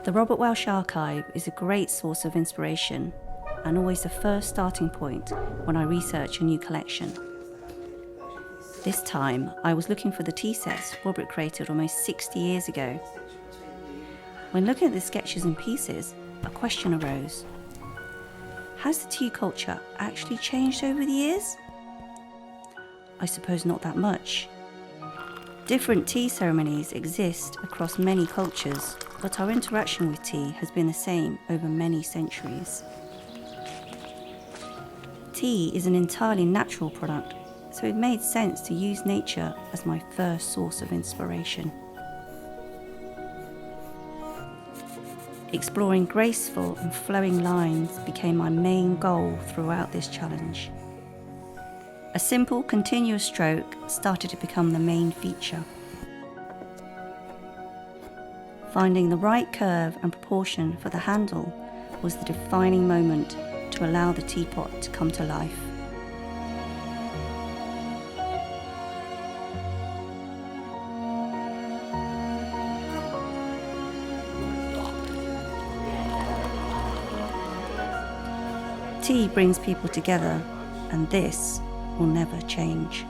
The Robert Welch archive is a great source of inspiration and always the first starting point when I research a new collection. This time, I was looking for the tea sets Robert created almost 60 years ago. When looking at the sketches and pieces, a question arose. Has the tea culture actually changed over the years? I suppose not that much. Different tea ceremonies exist across many cultures, but our interaction with tea has been the same over many centuries. Tea is an entirely natural product, so it made sense to use nature as my first source of inspiration. Exploring graceful and flowing lines became my main goal throughout this challenge. A simple, continuous stroke started to become the main feature. Finding the right curve and proportion for the handle was the defining moment to allow the teapot to come to life. Tea brings people together, and this will never change.